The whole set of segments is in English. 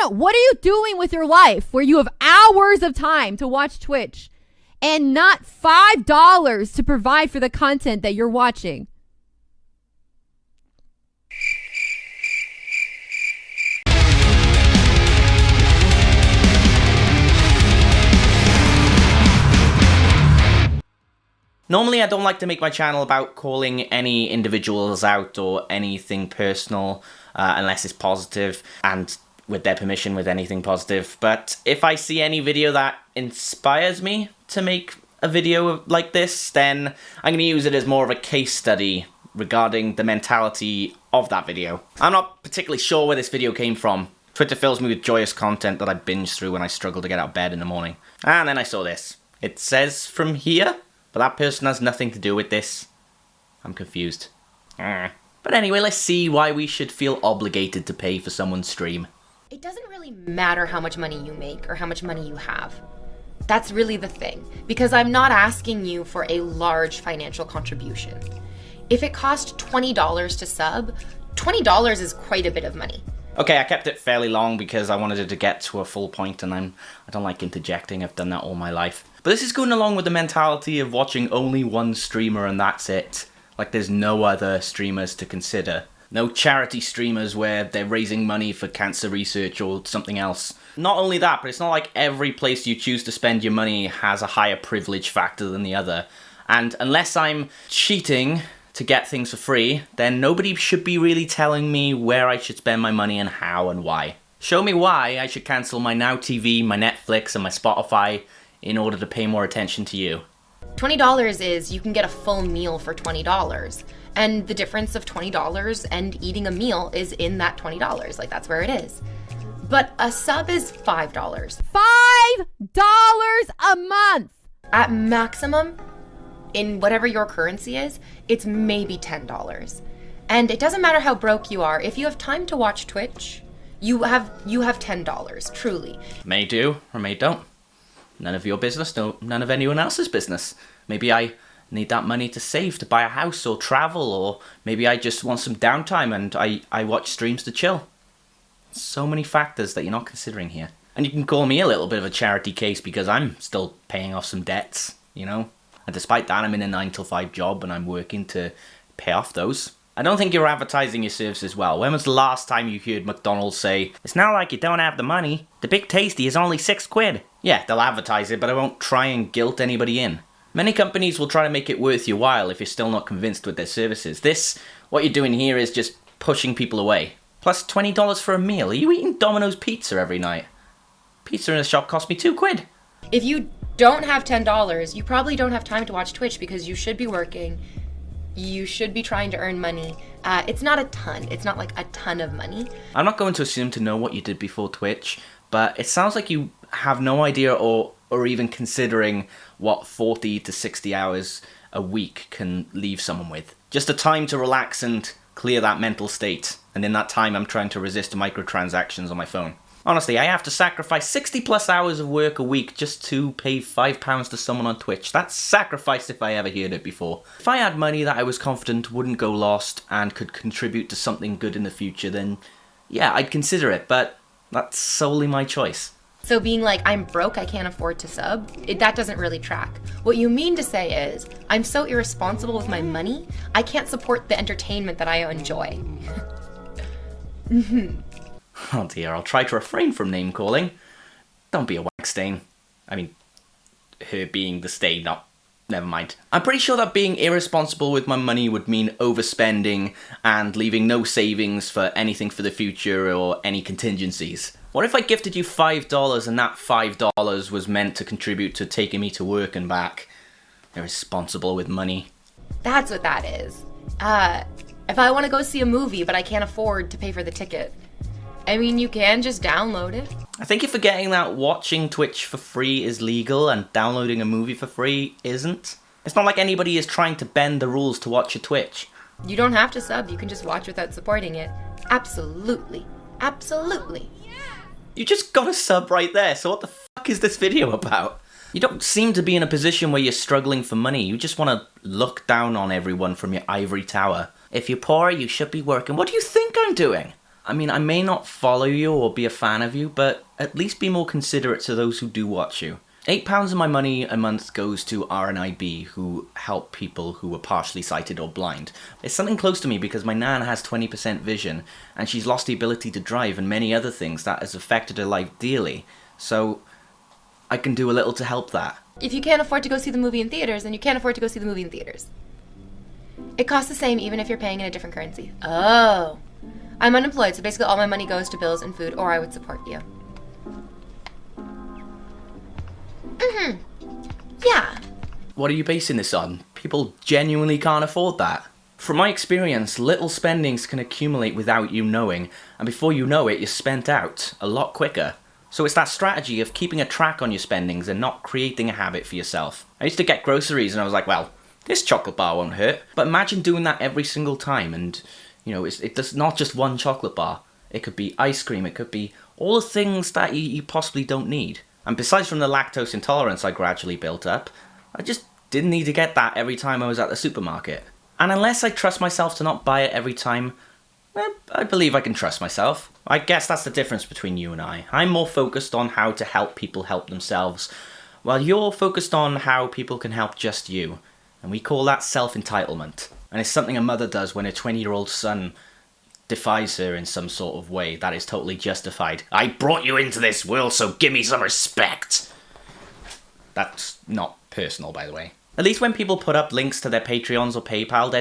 on, what are you doing with your life where you have hours of time to watch Twitch and not $5 to provide for the content that you're watching? Normally, I don't like to make my channel about calling any individuals out or anything personal, unless it's positive and with their permission with anything positive. But if I see any video that inspires me to make a video like this, then I'm going to use it as more of a case study regarding the mentality of that video. I'm not particularly sure where this video came from. Twitter fills me with joyous content that I binge through when I struggle to get out of bed in the morning. And then I saw this. It says from here, but that person has nothing to do with this. I'm confused. But anyway, let's see why we should feel obligated to pay for someone's stream. It doesn't really matter how much money you make or how much money you have. That's really the thing, because I'm not asking you for a large financial contribution. If it cost $20 to sub, $20 is quite a bit of money. Okay, I kept it fairly long because I wanted it to get to a full point, and I don't like interjecting. I've done that all my life. But this is going along with the mentality of watching only one streamer and that's it. Like there's no other streamers to consider. No charity streamers where they're raising money for cancer research or something else. Not only that, but it's not like every place you choose to spend your money has a higher privilege factor than the other. And unless I'm cheating to get things for free, then nobody should be really telling me where I should spend my money and how and why. Show me why I should cancel my Now TV, my Netflix, and my Spotify in order to pay more attention to you. $20 is you can get a full meal for $20. And the difference of $20 and eating a meal is in that $20. Like, that's where it is. But a sub is $5. $5 a month! At maximum, in whatever your currency is, it's maybe $10. And it doesn't matter how broke you are. If you have time to watch Twitch, you have $10, truly. May do, or may don't. None of your business, none of anyone else's business. Maybe I need that money to save to buy a house or travel, or maybe I just want some downtime and I watch streams to chill. So many factors that you're not considering here. And you can call me a little bit of a charity case because I'm still paying off some debts, you know? And despite that, I'm in a 9-to-5 job and I'm working to pay off those. I don't think you're advertising your services well. When was the last time you heard McDonald's say, "It's not like you don't have the money. The Big Tasty is only £6." Yeah, they'll advertise it, but I won't try and guilt anybody in. Many companies will try to make it worth your while if you're still not convinced with their services. What you're doing here is just pushing people away. Plus $20 for a meal. Are you eating Domino's pizza every night? Pizza in a shop cost me £2. If you don't have $10, you probably don't have time to watch Twitch because you should be working. You should be trying to earn money. It's not a ton. It's not like a ton of money. I'm not going to assume to know what you did before Twitch, but it sounds like you have no idea or even considering what 40 to 60 hours a week can leave someone with. Just a time to relax and clear that mental state. And in that time, I'm trying to resist microtransactions on my phone. Honestly, I have to sacrifice 60 plus hours of work a week just to pay £5 to someone on Twitch. That's sacrifice if I ever heard it before. If I had money that I was confident wouldn't go lost and could contribute to something good in the future, then yeah, I'd consider it, but that's solely my choice. So being like, I'm broke, I can't afford to sub, that doesn't really track. What you mean to say is, I'm so irresponsible with my money, I can't support the entertainment that I enjoy. Oh dear, I'll try to refrain from name calling. Don't be a wank stain. I mean, her being the stain, never mind. I'm pretty sure that being irresponsible with my money would mean overspending and leaving no savings for anything for the future or any contingencies. What if I gifted you $5 and that $5 was meant to contribute to taking me to work and back? Irresponsible with money. That's what that is. If I want to go see a movie but I can't afford to pay for the ticket, I mean, you can just download it. I think you're forgetting that watching Twitch for free is legal and downloading a movie for free isn't. It's not like anybody is trying to bend the rules to watch your Twitch. You don't have to sub, you can just watch without supporting it. Absolutely. Absolutely. You just got a sub right there, so what the fuck is this video about? You don't seem to be in a position where you're struggling for money. You just want to look down on everyone from your ivory tower. If you're poor, you should be working. What do you think I'm doing? I mean, I may not follow you or be a fan of you, but at least be more considerate to those who do watch you. £8 of my money a month goes to RNIB, who help people who are partially sighted or blind. It's something close to me because my nan has 20% vision, and she's lost the ability to drive and many other things that has affected her life dearly. So I can do a little to help that. If you can't afford to go see the movie in theaters, then you can't afford to go see the movie in theaters. It costs the same even if you're paying in a different currency. Oh. I'm unemployed, so basically all my money goes to bills and food, or I would support you. Yeah. What are you basing this on? People genuinely can't afford that. From my experience, little spendings can accumulate without you knowing, and before you know it, you're spent out a lot quicker. So it's that strategy of keeping a track on your spendings and not creating a habit for yourself. I used to get groceries and I was like, well, this chocolate bar won't hurt. But imagine doing that every single time, and you know, it's not just one chocolate bar. It could be ice cream, it could be all the things that you possibly don't need. And besides from the lactose intolerance I gradually built up, I just didn't need to get that every time I was at the supermarket. And unless I trust myself to not buy it every time, I believe I can trust myself. I guess that's the difference between you and I. I'm more focused on how to help people help themselves, while you're focused on how people can help just you. And we call that self-entitlement. And it's something a mother does when a 20-year-old son defies her in some sort of way that is totally justified. I brought you into this world, so give me some respect. That's not personal, by the way. At least when people put up links to their Patreons or PayPal,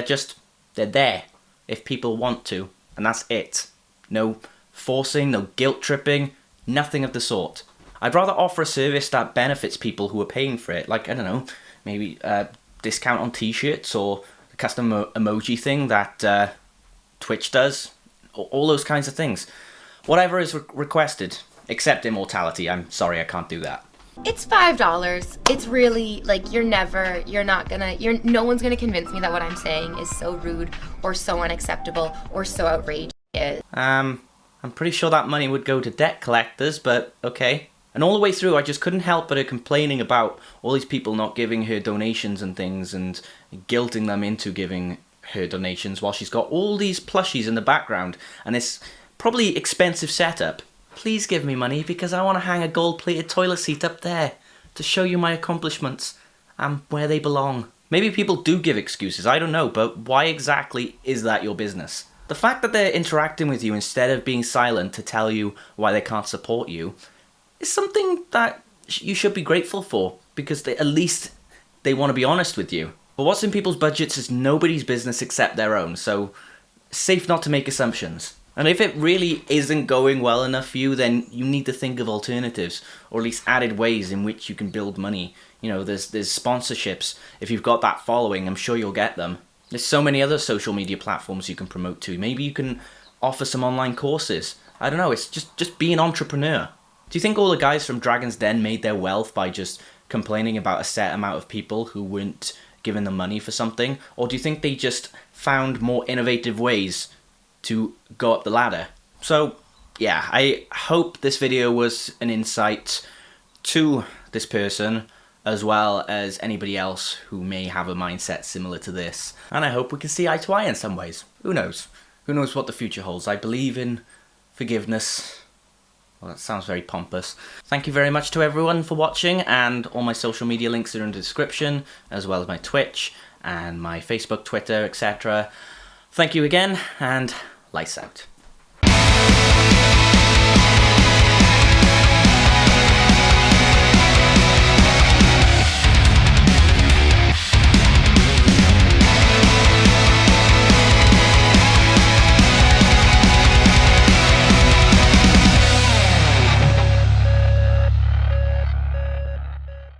they're there if people want to, and that's it. No forcing, no guilt tripping, nothing of the sort. I'd rather offer a service that benefits people who are paying for it, like, I don't know, maybe a discount on t-shirts or the custom emoji thing that Twitch does, all those kinds of things. Whatever is requested, except immortality. I'm sorry, I can't do that. It's $5. It's really, like, no one's gonna convince me that what I'm saying is so rude or so unacceptable or so outrageous. I'm pretty sure that money would go to debt collectors, but okay. And all the way through, I just couldn't help but her complaining about all these people not giving her donations and things and guilting them into giving her donations while she's got all these plushies in the background and this probably expensive setup. Please give me money because I want to hang a gold-plated toilet seat up there to show you my accomplishments and where they belong. Maybe people do give excuses, I don't know, but why exactly is that your business? The fact that they're interacting with you instead of being silent to tell you why they can't support you is something that you should be grateful for, because at least they want to be honest with you. But what's in people's budgets is nobody's business except their own, so safe not to make assumptions. And if it really isn't going well enough for you, then you need to think of alternatives, or at least added ways in which you can build money. You know, there's sponsorships. If you've got that following, I'm sure you'll get them. There's so many other social media platforms you can promote to. Maybe you can offer some online courses. I don't know, it's just be an entrepreneur. Do you think all the guys from Dragon's Den made their wealth by just complaining about a set amount of people who weren't giving them money for something? Or do you think they just found more innovative ways to go up the ladder? So, yeah, I hope this video was an insight to this person, as well as anybody else who may have a mindset similar to this. And I hope we can see eye to eye in some ways. Who knows? Who knows what the future holds? I believe in forgiveness. Well, that sounds very pompous. Thank you very much to everyone for watching, and all my social media links are in the description, as well as my Twitch and my Facebook, Twitter, etc. Thank you again, and lights out.